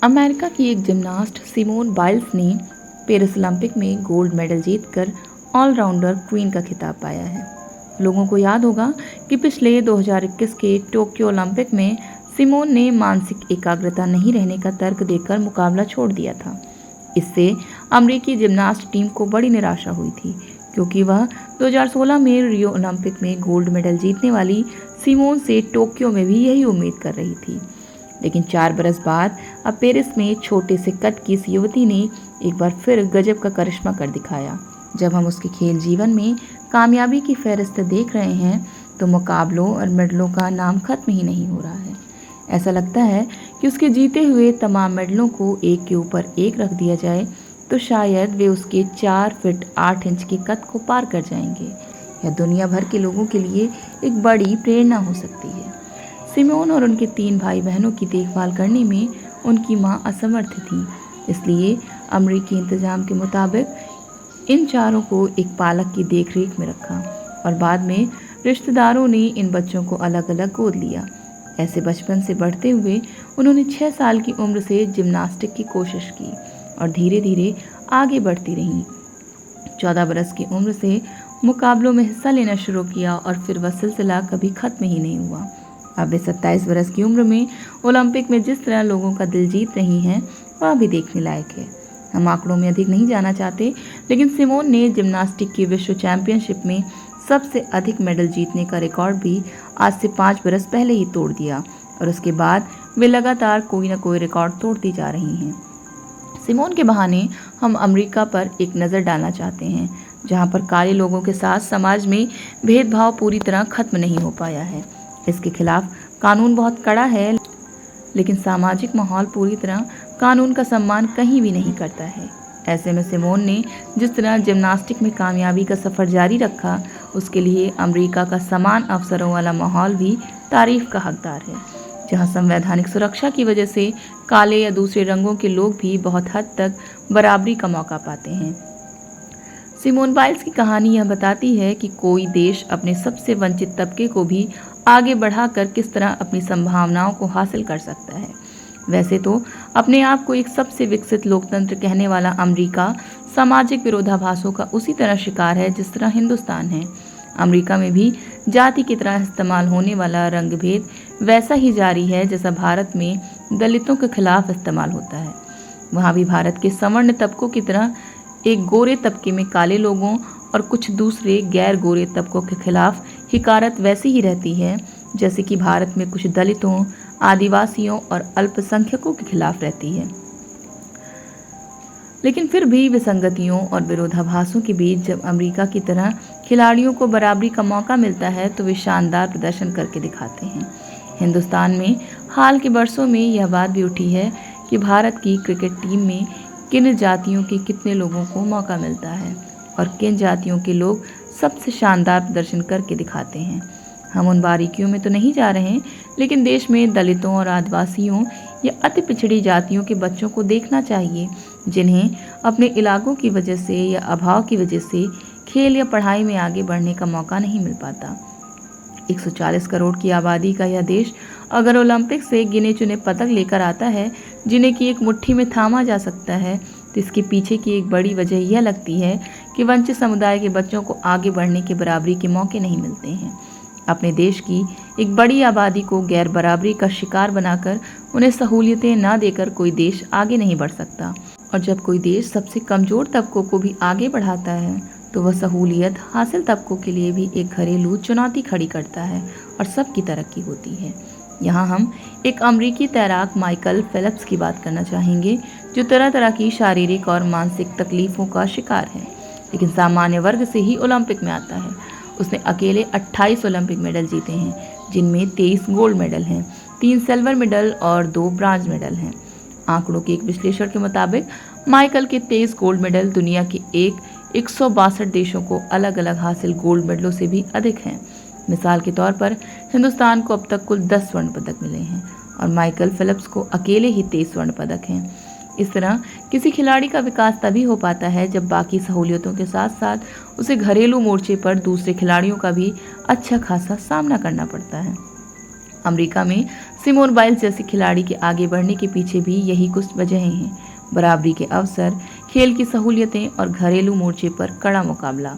America की एक gymnast Simone Biles ने पेरिस ओलंपिक में गोल्ड मेडल जीतकर ऑलराउंडर क्वीन का खिताब पाया है। लोगों को याद होगा कि पिछले 2021 के टोक्यो ओलंपिक में सिमोन ने मानसिक एकाग्रता नहीं रहने का तर्क देकर मुकाबला छोड़ दिया था। इससे अमेरिकी जिमनास्ट टीम को बड़ी निराशा हुई थी, क्योंकि वह 2016 में रियो ओलंपिक में गोल्ड मेडल जीतने वाली सिमोन से टोक्यो में भी यही उम्मीद कर रही थी। लेकिन 4 बरस बाद अब पेरिस में छोटे से कद की इस युवती ने एक बार फिर गजब का करिश्मा कर दिखाया। जब हम उसके खेल जीवन में कामयाबी की फहरिस्त देख रहे हैं तो मुकाबलों और मेडलों का नाम खत्म ही नहीं हो रहा है। ऐसा लगता है कि उसके जीते हुए तमाम मेडलों को एक के ऊपर एक रख दिया जाए तो शायद वे उसके 4 फीट 8 इंच के कद को पार कर जाएंगे। यह दुनिया भर के लोगों के लिए एक बड़ी प्रेरणा हो सकती है। सिमोन और उनके 3 भाई बहनों की देखभाल करने में उनकी मां असमर्थ थी, इसलिए अमेरिकी इंतजाम के मुताबिक इन चारों को एक पालक की देखरेख में रखा और बाद में रिश्तेदारों ने इन बच्चों को अलग अलग गोद लिया। ऐसे बचपन से बढ़ते हुए उन्होंने 6 साल की उम्र से जिम्नास्टिक की कोशिश की और धीरे धीरे आगे बढ़ती रहीं। 14 बरस की उम्र से मुकाबलों में हिस्सा लेना शुरू किया और फिर वह सिलसिला कभी खत्म ही नहीं हुआ। अब वे 27 बरस की उम्र में ओलंपिक में जिस तरह लोगों का दिल जीत रही हैं वह भी देखने लायक है। हम आंकड़ों में अधिक नहीं जाना चाहते, लेकिन सिमोन ने जिम्नास्टिक की विश्व चैंपियनशिप में सबसे अधिक मेडल जीतने का रिकॉर्ड भी आज से 5 बरस पहले ही तोड़ दिया और उसके बाद वे लगातार कोई न कोई रिकॉर्ड तोड़ती जा रही हैं। सिमोन के बहाने हम अमेरिका पर एक नज़र डालना चाहते हैं, जहां पर काले लोगों के साथ समाज में भेदभाव पूरी तरह खत्म नहीं हो पाया है। इसके खिलाफ कानून बहुत कड़ा है, लेकिन सामाजिक माहौल पूरी तरह कानून का सम्मान कहीं भी नहीं करता है। ऐसे में सिमोन ने जिस तरह जिम्नास्टिक में कामयाबी का सफ़र जारी रखा, उसके लिए अमेरिका का समान अवसरों वाला माहौल भी तारीफ का हकदार है, जहां संवैधानिक सुरक्षा की वजह से काले या दूसरे रंगों के लोग भी बहुत हद तक बराबरी का मौका पाते हैं। सिमोन बाइल्स की कहानी यह बताती है कि कोई देश अपने सबसे वंचित तबके को भी आगे बढ़ाकर किस तरह अपनी संभावनाओं को हासिल कर सकता है। वैसे तो अपने आप को एक सबसे विकसित लोकतंत्र कहने वाला अमेरिका सामाजिक विरोधाभासों का उसी तरह शिकार है जिस तरह हिंदुस्तान है। अमेरिका में भी जाति की तरह इस्तेमाल होने वाला रंगभेद वैसा ही जारी है जैसा भारत में दलितों के खिलाफ इस्तेमाल होता है। वहाँ भी भारत के सवर्ण तबकों की तरह एक गोरे तबके में काले लोगों और कुछ दूसरे गैर गोरे तबकों के खिलाफ हिकारत वैसी ही रहती है जैसे कि भारत में कुछ दलितों, आदिवासियों और अल्पसंख्यकों के खिलाफ रहती है। लेकिन फिर भी विसंगतियों और विरोधाभासों के बीच जब अमेरिका की तरह खिलाड़ियों को बराबरी का मौका मिलता है तो वे शानदार प्रदर्शन करके दिखाते हैं। हिंदुस्तान में हाल के वर्षों में यह बात भी उठी है कि भारत की क्रिकेट टीम में किन जातियों के कितने लोगों को मौका मिलता है और किन जातियों के लोग सबसे शानदार प्रदर्शन करके दिखाते हैं। हम उन बारीकियों में तो नहीं जा रहे, लेकिन देश में दलितों और आदिवासियों या अति पिछड़ी जातियों के बच्चों को देखना चाहिए, जिन्हें अपने इलाकों की वजह से या अभाव की वजह से खेल या पढ़ाई में आगे बढ़ने का मौका नहीं मिल पाता। 140 करोड़ की आबादी का यह देश अगर ओलंपिक से गिने चुने पदक लेकर आता है, जिन्हें कि एक मुट्ठी में थामा जा सकता है, तो इसके पीछे की एक बड़ी वजह यह लगती है कि वंचित समुदाय के बच्चों को आगे बढ़ने के बराबरी के मौके नहीं मिलते हैं। अपने देश की एक बड़ी आबादी को गैर बराबरी का शिकार बनाकर उन्हें सहूलियतें न देकर कोई देश आगे नहीं बढ़ सकता। और जब कोई देश सबसे कमज़ोर तबकों को भी आगे बढ़ाता है तो वह सहूलियत हासिल तबकों के लिए भी एक घरेलू चुनौती खड़ी करता है और सबकी तरक्की होती है। यहाँ हम एक अमेरिकी तैराक माइकल फेल्प्स की बात करना चाहेंगे, जो तरह तरह की शारीरिक और मानसिक तकलीफ़ों का शिकार है, लेकिन सामान्य वर्ग से ही ओलंपिक में आता है। उसने अकेले 28 ओलंपिक मेडल जीते हैं, जिनमें 23 गोल्ड मेडल हैं, 3 सिल्वर मेडल और 2 ब्रॉन्ज मेडल हैं। आंकड़ों के एक विश्लेषण के मुताबिक माइकल के 23 गोल्ड मेडल दुनिया के 162 देशों को अलग अलग हासिल गोल्ड मेडलों से भी अधिक हैं। मिसाल के तौर पर हिंदुस्तान को अब तक कुल 10 स्वर्ण पदक मिले हैं और माइकल फेल्प्स को अकेले ही 23 स्वर्ण पदक हैं। इस तरह किसी खिलाड़ी का विकास तभी हो पाता है जब बाकी सहूलियतों के साथ साथ उसे घरेलू मोर्चे पर दूसरे खिलाड़ियों का भी अच्छा खासा सामना करना पड़ता है। अमेरिका में सिमोन बाइल्स जैसे खिलाड़ी के आगे बढ़ने के पीछे भी यही कुछ वजहें हैं। बराबरी के अवसर, खेल की सहूलियतें और घरेलू मोर्चे पर कड़ा मुकाबला।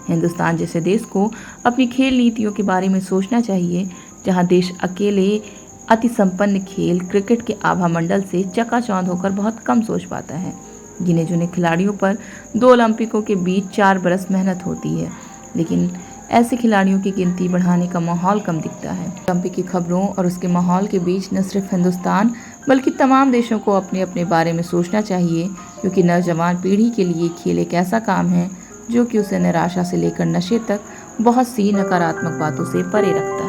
हिंदुस्तान जैसे देश को अपनी खेल नीतियों के बारे में सोचना चाहिए, जहां देश अकेले अति संपन्न खेल क्रिकेट के आभा मंडल से चकाचौंध होकर बहुत कम सोच पाता है। गिने चुने खिलाड़ियों पर 2 ओलंपिकों के बीच 4 बरस मेहनत होती है, लेकिन ऐसे खिलाड़ियों की गिनती बढ़ाने का माहौल कम दिखता है। ओलंपिक की खबरों और उसके माहौल के बीच न सिर्फ हिंदुस्तान बल्कि तमाम देशों को अपने अपने बारे में सोचना चाहिए, क्योंकि नौजवान पीढ़ी के लिए खेल एक ऐसा काम है जो कि उसे निराशा से लेकर नशे तक बहुत सी नकारात्मक बातों से परे रखता है।